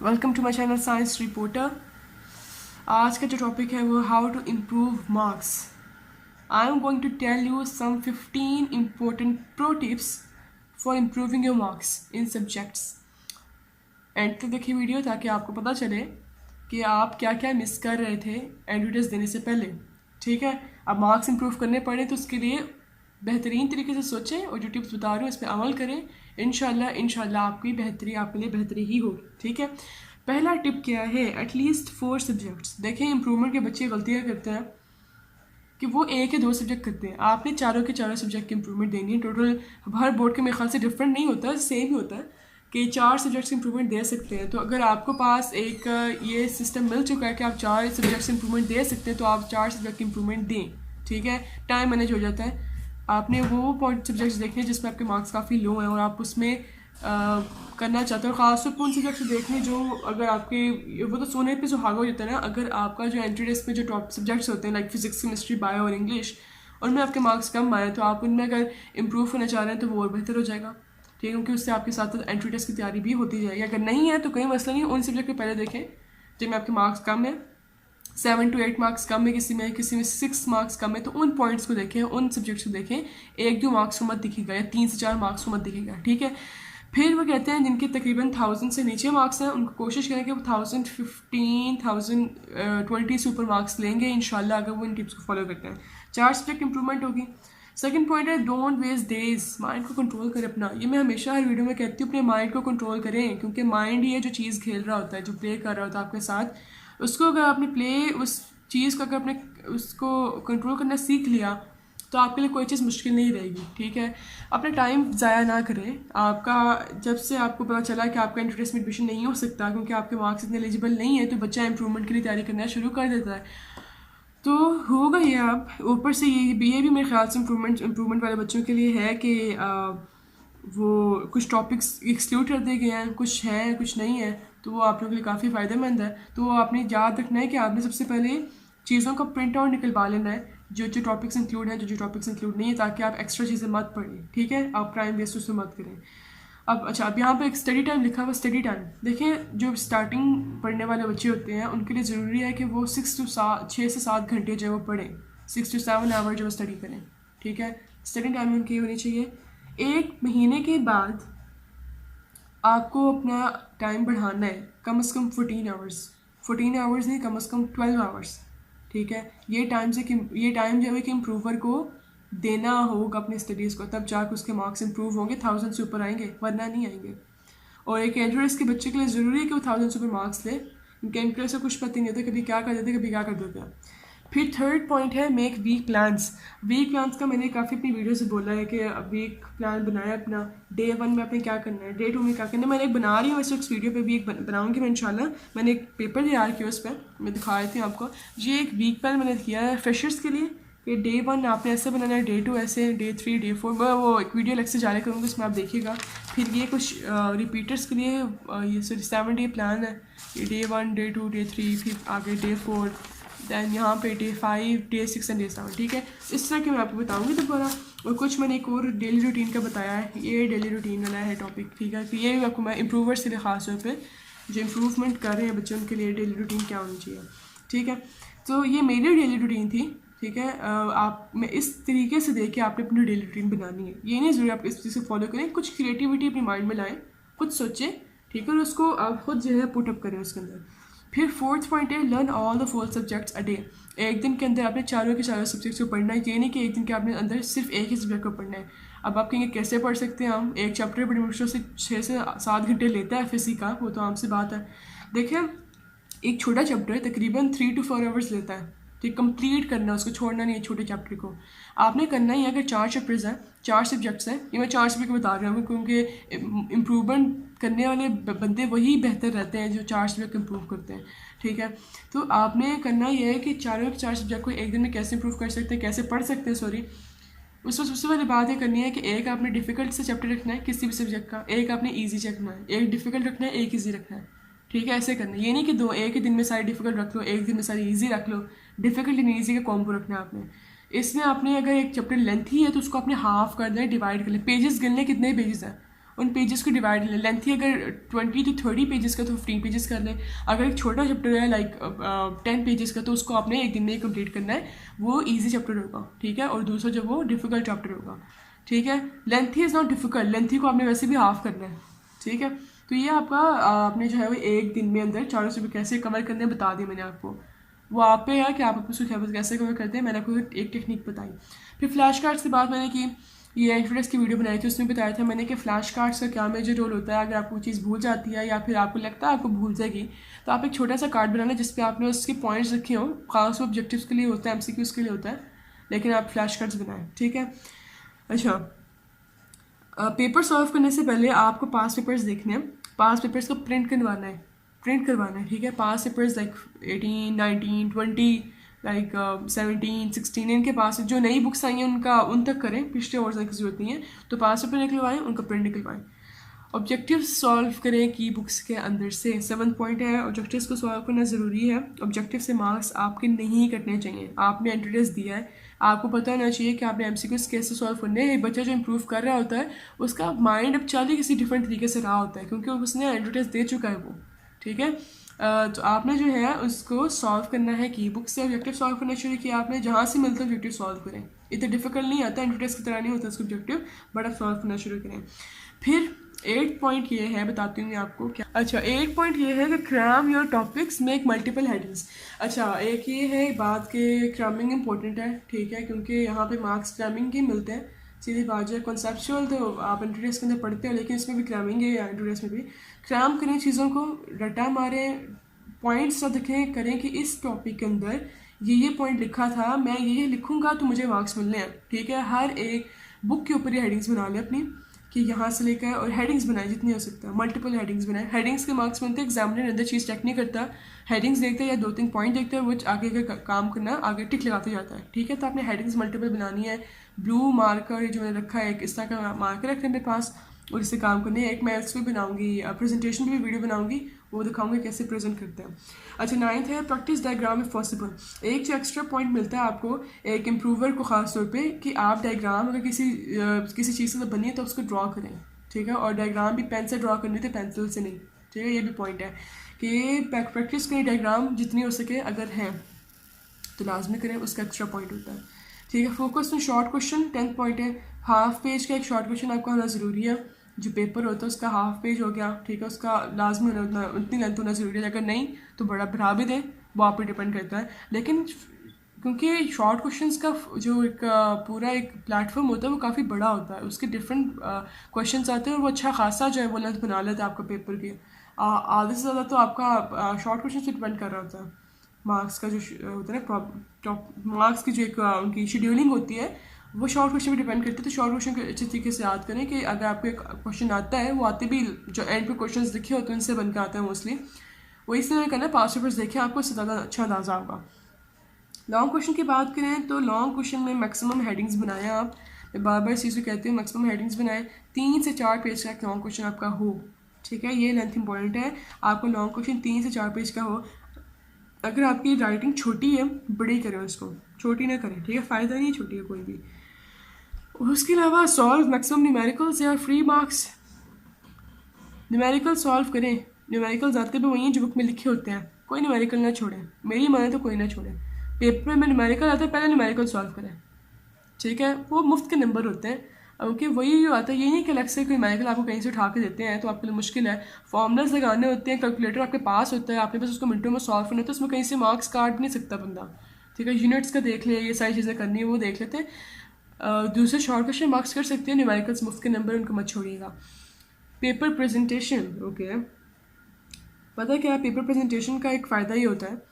Welcome to my channel science reporter. आज का जो टॉपिक है वो how to improve marks. I am going to tell you some 15 important pro tips for improving your marks in subjects. And तक देखिए video ताकि आपको पता चले कि आप क्या क्या मिस कर रहे थे एंट्री देने से पहले। ठीक है, अब मार्क्स इंप्रूव करने पड़े तो उसके लिए बेहतरीन तरीके से सोचें और जो टिप्स बता रहे हो इस पर अमल करें। इंशाल्लाह आपकी बेहतरी आपके लिए बेहतरी ही होगी। ठीक है, पहला टिप क्या है, एटलीस्ट 4 सब्जेक्ट्स। देखें, इंप्रूवमेंट के बच्चे गलतियाँ करते हैं कि वो एक या 2 सब्जेक्ट करते हैं। आपने चारों के चारों सब्जेक्ट की इंप्रूवमेंट देनी है। टोटल हर बोर्ड के मेरे ख्याल से डिफरेंट नहीं होता, सेम ही होता है कि 4 सब्जेक्ट्स इंप्रूवमेंट दे सकते हैं। तो अगर आपको पास एक ये सिस्टम मिल चुका है कि आप 4 सब्जेक्ट्स इंप्रूवमेंट दे सकते हैं तो आप 4 सब्जेक्ट की इंप्रूवमेंट दें। ठीक है, टाइम मैनेज हो जाता है। आपने वो पॉइंट सब्जेक्ट्स देखने जिसमें आपके मार्क्स काफ़ी लो हैं और आप उसमें करना चाहते हो। खासतौर पर उन सब्जेक्ट्स देखने जो अगर आपके वो तो सोने पे सुहागा हो जाता है ना। अगर आपका जो एंट्री टेस्ट में जो टॉप सब्जेक्ट्स होते हैं लाइक फिजिक्स, केमिस्ट्री, बायो और इंग्लिश, उनमें आपके मार्क्स कम आए तो आप उनमें अगर इम्प्रूव होना चाह रहे हैं तो वो और बेहतर हो जाएगा। ठीक है, क्योंकि उससे आपके साथ साथ एंट्री टेस्ट की तैयारी भी होती जाएगी। अगर नहीं है तो कोई मसला नहीं, उन सब्जेक्ट को पहले देखें जिनमें आपके मार्क्स कम है, 7 to 8 मार्क्स कम है, किसी में 6 मार्क्स कम है, तो उन पॉइंट्स को देखें, उन सब्जेक्ट्स को देखें। 1-2 मार्क्स को मत दिखेगा या 3 से 4 मार्क्स को मत दिखेगा। ठीक है, फिर वो कहते हैं जिनके तकरीबन 1000 से नीचे मार्क्स हैं उनको कोशिश करें कि वो 1020 से ऊपर मार्क्स लेंगे इंशाल्लाह, अगर वो इन टिप्स को फॉलो करते हैं। 4 सब्जेक्ट इंप्रूवमेंट होगी। सेकंड पॉइंट है, डोंट वेस्ट डेज। माइंड को कंट्रोल करें अपना। ये मैं हमेशा हर वीडियो में कहती हूँ, अपने माइंड को कंट्रोल करें, क्योंकि माइंड ही है जो चीज़ खेल रहा होता है, जो प्ले कर रहा होता है आपके साथ। उसको अगर आपने उस चीज़ को अगर आपने उसको कंट्रोल करना सीख लिया तो आपके लिए कोई चीज़ मुश्किल नहीं रहेगी। ठीक है, अपना टाइम ज़ाया ना करें। आपका जब से आपको पता चला कि आपका एंट्री टेस्ट में एडमिशन नहीं हो सकता क्योंकि आपके मार्क्स इतने एलिजिबल नहीं है, तो बच्चा इंप्रूवमेंट के लिए तैयारी करना शुरू कर देता है। तो होगा ये अब ऊपर से ये भी मेरे ख्याल से इंप्रूवमेंट वाले बच्चों के लिए है कि वो कुछ टॉपिक्स एक्सक्लूड कर दिए गए हैं, कुछ हैं कुछ नहीं है, तो वो आप लोगों के लिए काफ़ी फ़ायदेमंद है। तो वो आपने याद रखना है कि आपने सबसे पहले चीज़ों का प्रिंट आउट निकलवा लेना है, जो जो टॉपिक्स इंक्लूड हैं, जो जो टॉपिक्स इंक्लूड नहीं है, ताकि आप एक्स्ट्रा चीज़ें मत पढ़ें। ठीक है, आप टाइम वेस्ट उसमें मत करें। अब यहाँ पे एक स्टडी टाइम लिखा हुआ। स्टडी टाइम देखें, जो स्टार्टिंग पढ़ने वाले बच्चे होते हैं उनके लिए ज़रूरी है कि वो 6 से 7 घंटे जो वो पढ़ें, 6 to 7 आवर जो वो स्टडी करें। ठीक है, स्टडी टाइम उनकी होनी चाहिए। 1 महीने के बाद आपको अपना टाइम बढ़ाना है कम से कम 14 आवर्स। 14 आवर्स नहीं, कम से कम 12 आवर्स। ठीक है, ये टाइम जो है कि इम्प्रूवर को देना होगा अपनी स्टडीज़ को, तब जाकर उसके मार्क्स इंप्रूव होंगे, 1000 से ऊपर आएंगे, वरना नहीं आएंगे। और एक एंट्रेंस के बच्चे के लिए ज़रूरी है कि वो 1000 से ऊपर मार्क्स ले, क्योंकि एंट्रेंस से कुछ पता नहीं होता, कभी क्या कर देते कभी क्या कर देते हैं। फिर थर्ड पॉइंट है, make week plans. Week plans का मैंने काफ़ी अपनी वीडियो से बोला है कि वीक प्लान बनाया अपना। डे 1 में आपने क्या करना है, डे 2 में क्या करना है। मैंने एक बना रही हूँ इस वीडियो पे भी एक बनाऊँगी मैं इंशाल्लाह। मैंने एक पेपर तैयार किया, उस पर मैं दिखा रही थी आपको। ये एक वीक प्लान मैंने किया है फ्रेशर्स के लिए कि डे 1 आपने ऐसे बनाना है, डे 2 ऐसे, डे 3, डे 4। मैं वो एक वीडियो अलग से जारी करूँगी, उसमें आप देखिएगा। फिर ये कुछ रिपीटर्स के लिए ये 7 डे प्लान है, ये डे 1, डे 2, डे 3, फिर आगे डे 4, दैन यहाँ पे डे 5, डे 6 एंड डे 7। ठीक है, इस तरह के मैं आपको बताऊँगी दोबारा। और कुछ मैंने एक और डेली रूटीन का बताया है, ये डेली रूटीन वाला है टॉपिक। ठीक है, तो ये भी आपको मैं इम्प्रूवर्स के लिए ख़ास तौर पे जो इम्प्रूवमेंट कर रहे हैं बच्चों उनके लिए डेली रूटीन क्या होनी चाहिए। ठीक है, तो ये मेरी डेली रूटीन थी। ठीक है, आप मैं इस तरीके से देख के आपने अपनी डेली रूटीन बनानी है। ये नहीं ज़रूरी आप इस चीज़ को फॉलो करें, कुछ क्रिएटिविटी अपने माइंड में लाएँ, खुद सोचें। ठीक है, और उसको आप खुद जो है पुटअप करें उसके अंदर। फिर फोर्थ पॉइंट है, learn all the 4 subjects a day. एक दिन के अंदर आपने चारों के चारों सब्जेक्ट्स को पढ़ना है। ये नहीं कि एक दिन के आपने अंदर सिर्फ एक ही सब्जेक्ट को पढ़ना है। अब आप कहेंगे कैसे पढ़ सकते हैं हम, एक चैप्टर बड़ी मुश्किल से 6 से 7 घंटे लेता है फिसी का, वो तो आम सी बात है। देखिए, एक छोटा चैप्टर तकरीबन 3 to 4 आवर्स लेता है। ठीक, कंप्लीट करना, उसको छोड़ना नहीं है छोटे चैप्टर को। आपने करना ही अगर 4 चैप्टर्स हैं, 4 सब्जेक्ट्स हैं, ये मैं 4 सब्जेक्ट बता रहा हूँ क्योंकि इम्प्रूवमेंट करने वाले बंदे वही बेहतर रहते हैं जो 4 सब्जेक्ट इम्प्रूव करते हैं। ठीक है, तो आपने करना ये है कि चारों के 4 सब्जेक्ट को एक दिन में कैसे इम्प्रूव कर सकते हैं, कैसे पढ़ सकते हैं, सॉरी। उसमें सबसे पहले बात ये करनी है कि एक आपने डिफ़िकल्ट से चैप्टर रखना है किसी भी सब्जेक्ट का, एक आपने ईजी रखना है, एक डिफ़िकल्ट रखना है, एक ईजी रखना है। ठीक है, ऐसे करना है। ये नहीं कि एक ही दिन में सारी डिफ़िकल्ट रख लो, एक दिन में सारी ईजी रख लो। डिफ़िकल्ट एंड ईजी का कॉम्बो रखना है आपने। इसमें आपने अगर एक चैप्टर लेंथी है तो उसको आपने हाफ कर देना, डिवाइड कर लें। पेजेस गिनने कितने पेजेस हैं, उन पेजेस को डिवाइड लें। लेंथी अगर 20 to 30 पेजेस का तो 15 पेजेस कर लें। अगर एक छोटा चैप्टर है लाइक 10 पेजेस का तो उसको आपने एक दिन में ही कंप्लीट करना है, वो ईजी चैप्टर होगा, ठीक है। और दूसरा जब वो डिफिकल्ट चैप्टर होगा, ठीक है। Lengthy is not difficult, lengthy को आपने वैसे भी हाफ करना है, ठीक है। तो ये आपका आपने जो है वो एक दिन में अंदर 400 चैप्टर कैसे कवर करने बता दिए मैंने आपको। वो आप पे है कि आप उसको कैसे कवर करते हैं, मैंने आपको एक टेक्निक बताई। फिर फ्लैश कार्ड्स की बात मैंने की, ये इंट्रोडक्स की वीडियो बनाई थी, उसमें बताया था मैंने कि फ्लैश कार्ड्स का क्या मेजर रोल होता है। अगर आपको चीज़ भूल जाती है या फिर आपको लगता है आपको भूल जाएगी, तो आप एक छोटा सा कार्ड बनाना जिस पे आपने उसके पॉइंट्स रखे हों। खास ऑब्जेक्टिव्स के लिए होता है, MCQs के लिए होता है, लेकिन आप फ्लैश कार्ड्स बनाएं, ठीक है। अच्छा, पेपर सॉल्व करने से पहले आपको पास पेपर्स देखने हैं। पास पेपर्स को प्रिंट करवाना है, ठीक है। पास पेपर्स लाइक 18, 19, 20, लाइक 17, 16, इनके पास जो नई बुक्स आई हैं उनका उन तक करें, पिछले और की जरूरत नहीं है। तो पास पेपर निकलवाएं, उनका प्रिंट निकलवाएं। ऑब्जेक्टिव्स सॉल्व करें की बुक्स के अंदर से। 7th पॉइंट है, ऑब्जेक्टिव्स को सॉल्व करना ज़रूरी है। ऑब्जेक्टिव से मार्क्स आपके नहीं कटने चाहिए। आपने इंट्रोडक्स दिया है, आपको पता होना चाहिए कि आपने MCQs कैसे सॉल्व करने हैं। एक बच्चा जो इंप्रूव कर रहा होता है उसका माइंड अब चल ही किसी डिफरेंट तरीके से रहा होता है, क्योंकि उसने इंट्रोडक्स दे चुका है वो, ठीक है। तो आपने जो है उसको सॉल्व करना है की बुक से। ऑब्जेक्टिव सॉल्व करना शुरू किया आपने, जहाँ से मिलता है ऑब्जेक्टिव सॉल्व करें। इतना डिफिकल्ट नहीं आता, इंट्रोडक्स की तरह नहीं होता उसका ऑब्जेक्टिव, बट आप सॉल्व करना शुरू करें। फिर 8 पॉइंट ये है, बताती हूँ आपको क्या। अच्छा, 8 पॉइंट ये है कि cram your topics, make multiple headings. अच्छा, एक ये है बात कि क्रैमिंग इंपॉर्टेंट है, ठीक है, क्योंकि यहाँ पे मार्क्स क्रैमिंग के मिलते हैं। सीधी बात है, कॉन्सेप्चुअल तो आप इंट्रोडक्स के अंदर पढ़ते हो, लेकिन इसमें भी क्रैमिंग है, इंट्रोडक्स में भी क्रैम करें चीज़ों को, रटा मारें, पॉइंट्स रखें करें कि इस टॉपिक के अंदर ये पॉइंट लिखा था, मैं ये लिखूंगा तो मुझे मार्क्स मिलने हैं, ठीक है। हर एक बुक के ऊपर ये हेडिंग्स बना लें अपनी, कि यहाँ से लेकर, और हेडिंग्स बनाए जितनी हो सकता है, मल्टीपल हेडिंग्स बनाए। हेडिंग्स के मार्क्स बनते हैं, एग्जामिनर अंदर चीज़ चेक नहीं करता, हेडिंग्स देखते हैं या 2-3 पॉइंट देखते हैं, वो आगे का काम करना, आगे टिक लगाते जाता है, ठीक है। तो आपने हेडिंग्स मल्टीपल बनानी है। ब्लू मार्कर जो मैंने रखा है, इस तरह का मार्कर रखने मेरे पास, और इससे काम करने है। एक मैं इस पर बनाऊंगी, प्रेजेंटेशन भी वीडियो बनाऊंगी, वो दिखाऊंगी कैसे प्रेजेंट करते हैं। अच्छा, 9th है, प्रैक्टिस डायग्राम इफ पॉसिबल। एक जो एक्स्ट्रा पॉइंट मिलता है आपको एक इम्प्रूवर को ख़ास तौर पे, कि आप डायग्राम अगर किसी चीज़ से बनी है तो उसको ड्रॉ करें, ठीक है। और डायग्राम भी पेन से ड्रॉ करनी थी, पेंसिल से नहीं, ठीक है। ये भी पॉइंट है कि प्रैक्टिस करें, डायग्राम जितनी हो सके अगर हैं तो लाजमी करें, उसका एक्स्ट्रा पॉइंट होता है, ठीक है। Focus on short question, 10th point है। हाफ पेज का एक शॉर्ट क्वेश्चन आपका होना ज़रूरी है। जो पेपर होता है उसका हाफ पेज हो गया, ठीक है, उसका लाजमी होना, उतनी लेंथ होना ज़रूरी है। अगर नहीं तो बड़ा बढ़ा भी दें, वो आप पे डिपेंड करता है। लेकिन क्योंकि शॉर्ट क्वेश्चंस का जो एक पूरा एक प्लेटफॉर्म होता है वो काफ़ी बड़ा होता है, उसके डिफरेंट क्वेश्चंस आते हैं, और वो अच्छा खासा जो है वो लेंथ बना लेता है आपका पेपर की। आधे से ज़्यादा तो आपका शॉर्ट क्वेश्चन से डिपेंड कर रहा होता है। मार्क्स का जो होता है ना, टॉप मार्क्स की जो एक उनकी शेड्यूलिंग होती है, वो शॉर्ट क्वेश्चन पे डिपेंड करती है। तो शॉर्ट क्वेश्चन को अच्छे तरीके से याद करें कि अगर आपको एक क्वेश्चन आता है, वो आते भी जो एंड पे क्वेश्चन लिखे होते हैं उनसे बन के आते हैं मोस्टली, वो इसलिए करना है। पास पेपर्स देखें, आपको इससे ज़्यादा अच्छा अंदाजा होगा। लॉन्ग क्वेश्चन की बात करें तो लॉन्ग क्वेश्चन में मैक्सिमम हेडिंग्स बनाएं आप। मैं बार बार इस चीज़ को कहती हूँ, मैक्सिमम हेडिंग्स बनाएं। 3 से 4 पेज का एक लॉन्ग क्वेश्चन आपका हो, ठीक है। ये लेंथ इंपॉर्टेंट है, आपको लॉन्ग क्वेश्चन 3 से 4 पेज का हो। अगर आपकी राइटिंग छोटी है, बड़ी करें उसको, छोटी ना करें, ठीक है। फ़ायदा नहीं है छोटी है कोई भी। उसके अलावा सॉल्व मैक्सिमम न्यूमेरिकल्स या फ्री मार्क्स। न्यूमेरिकल सॉल्व करें, न्यूमेरिकल्स आते भी वही हैं जो बुक में लिखे होते हैं, कोई न्यूमेरिकल ना छोड़ें, मेरी माने तो कोई ना छोड़ें। पेपर में न्यूमेरिकल आता है, पहले न्यूमेरिकल सॉल्व करें, ठीक है। वो मुफ्त के नंबर होते हैं, क्योंकि वही जो आता है, ये नहीं कि अलग से कोई न्यूमेरिकल आपको कहीं से उठा के देते हैं तो आपके लिए मुश्किल है। फॉर्मूलाज लगाने होते हैं, कैलकुलेटर आपके पास होता है, आपने बस उसको मिनटों में सॉल्व करना होता है, उसमें कहीं से मार्क्स काट नहीं सकता बंदा, ठीक है। यूनिट्स का देख ले, ये सारी चीज़ें करनी है वो देख लेते हैं। दूसरे शॉर्ट क्वेश्चन मार्क्स कर सकते हैं, न्यूमेरिकल्स मुफ्त के नंबर, उनको मत छोड़िएगा। पेपर प्रेजेंटेशन, ओके, पता है क्या, पेपर प्रेजेंटेशन का एक फ़ायदा ये होता है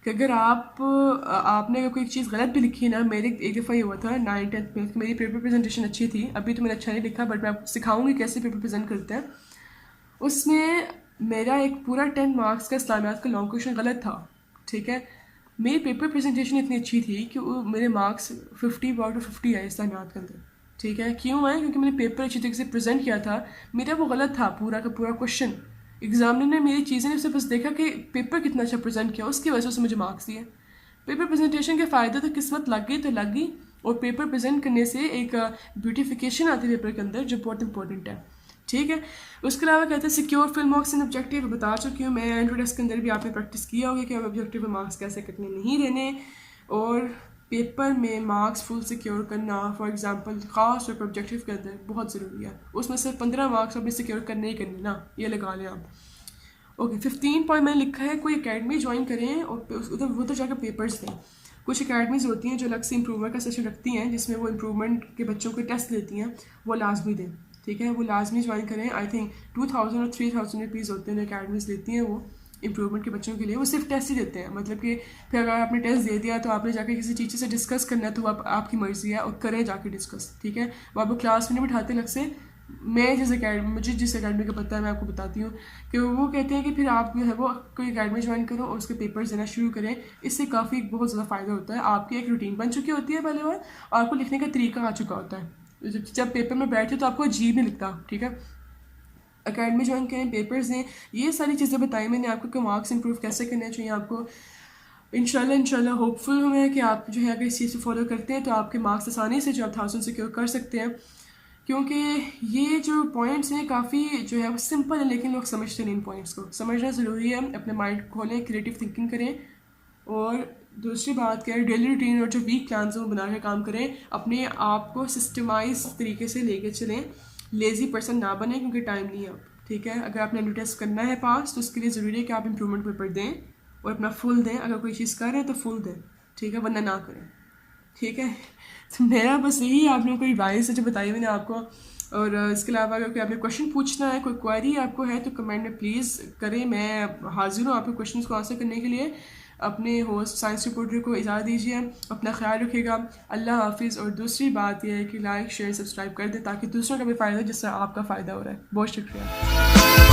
कि अगर आपने अगर कोई चीज़ गलत भी लिखी है ना, मेरे एक दफ़ा ये हुआ था 9th-10th में, मेरी पेपर प्रेजेंटेशन अच्छी थी, अभी तो मैंने अच्छा नहीं लिखा, बट मैं आपको सिखाऊंगी कैसे पेपर प्रेजेंट करते हैं। उसमें मेरा एक पूरा 10 मार्क्स का इस्लामियात का लॉन्ग क्वेश्चन गलत था, ठीक है। मेरी पेपर प्रेजेंटेशन इतनी अच्छी थी कि वो मेरे मार्क्स 50/50 आए इस्लामियात के अंदर, ठीक है। क्यों आए? क्योंकि मैंने पेपर अच्छी तरीके से प्रेजेंट किया था, मेरा वो गलत था पूरा का पूरा क्वेश्चन। एग्जामिनर ने मेरी चीज़ें ने बस देखा कि पेपर कितना अच्छा प्रेजेंट किया, उसकी वजह से उसने मुझे मार्क्स दिए। पेपर प्रेजेंटेशन के फ़ायदे तो किस्मत लग गई तो लग गई, और पेपर प्रेजेंट करने से एक ब्यूटिफिकेशन आती है पेपर के अंदर, जो बहुत इंपॉर्टेंट है, ठीक है। उसके अलावा कहते हैं secure full marks in objective, बता चुकी हूँ मैं इंट्रोडक्शन के अंदर भी, आपने प्रैक्टिस किया होगा कि ऑब्जेक्टिव में मार्क्स कैसे कितने नहीं देने, और पेपर में मार्क्स फुल सिक्योर करना फॉर एग्जांपल खास तौर पर ऑब्जेक्टिव के अंदर बहुत ज़रूरी है। उसमें सिर्फ 15 मार्क्स आपने सिक्योर करने ही करने ना, ये लगा लें आप। ओके 15 पॉइंट मैंने लिखा है, कोई अकेडमी ज्वाइन करें और उधर वो तो जाकर पेपर्स दें। कुछ अकेडमीज़ होती हैं जो अलग से इम्प्रूवमेंट का सेशन रखती हैं जिसमें वो इम्प्रूवमेंट के बच्चों के टेस्ट लेती हैं, वो लाजमी दें, ठीक है, वो लाजमी ज्वाइन करें। आई थिंक 2000 और 3000 रुपीज़ होते हैं अकेडमीज़ लेती हैं वो इम्प्रूवमेंट के बच्चों के लिए, वो सिर्फ टेस्ट ही देते हैं। मतलब कि फिर अगर आपने टेस्ट दे दिया तो आपने जाकर किसी टीचर से डिस्कस करना है तो आपकी मर्ज़ी है और करें जाके डिस्कस, ठीक है। वो आपको क्लास में नहीं बिठाते अलग से। मुझे जिस अकेडमी का पता है मैं आपको बताती हूँ कि वो कहते हैं कि फिर आप जो है वो कोई अकेडमी ज्वाइन करो और उसके पेपर्स देना शुरू करें। इससे काफ़ी बहुत ज़्यादा फ़ायदा होता है, आपकी एक रूटीन बन चुकी होती है पहले बार, और आपको लिखने का तरीका आ चुका होता है। जब पेपर में बैठे तो आपको अजीब नहीं लिखता, ठीक है। अकेडमी ज्वाइन करें, पेपर्स दें, ये सारी चीज़ें बताई मैंने आपको कि मार्क्स इंप्रूव कैसे करने चाहिए आपको। इंशाल्लाह होपफुल हूँ मैं कि आप जो है अगर इस चीज़ को फॉलो करते हैं तो आपके मार्क्स आसानी से जो आप 1000 सिक्योर कर सकते हैं, क्योंकि ये जो पॉइंट्स हैं काफ़ी जो है वो सिंपल है लेकिन लोग समझते नहीं इन पॉइंट्स को। समझना ज़रूरी है, अपने माइंड खोलें, क्रिएटिव थिंकिंग करें, और दूसरी बात क्या है डेली रूटीन और जो वीक प्लान्स हैं वो बना के काम करें, अपने आप को सिस्टमाइज तरीके से लेके चलें, लेज़ी पर्सन ना बने क्योंकि टाइम नहीं है अब, ठीक है। अगर आपने एनुअल टेस्ट करना है पास तो उसके लिए ज़रूरी है कि आप इंप्रूवमेंट पेपर दें और अपना फुल दें। अगर कोई चीज़ कर रहे हैं तो फुल दें, ठीक है, वरना ना करें, ठीक है। तो मेरा बस यही आपने कोई एडवाइस है जो बताई मैंने आपको। और इसके अलावा अगर कोई आपने क्वेश्चन पूछना है, कोई क्वेरी आपको है तो कमेंट में प्लीज़ करें, मैं हाजिर हूँ आपके क्वेश्चन को आंसर करने के लिए। अपने होस्ट साइंस रिपोर्टर को इजाज़त दीजिए, अपना ख्याल रखिएगा, अल्लाह हाफिज़। और दूसरी बात यह है कि लाइक शेयर सब्सक्राइब कर दें ताकि दूसरों का भी फ़ायदा हो जिससे आपका फ़ायदा हो रहा है। बहुत शुक्रिया।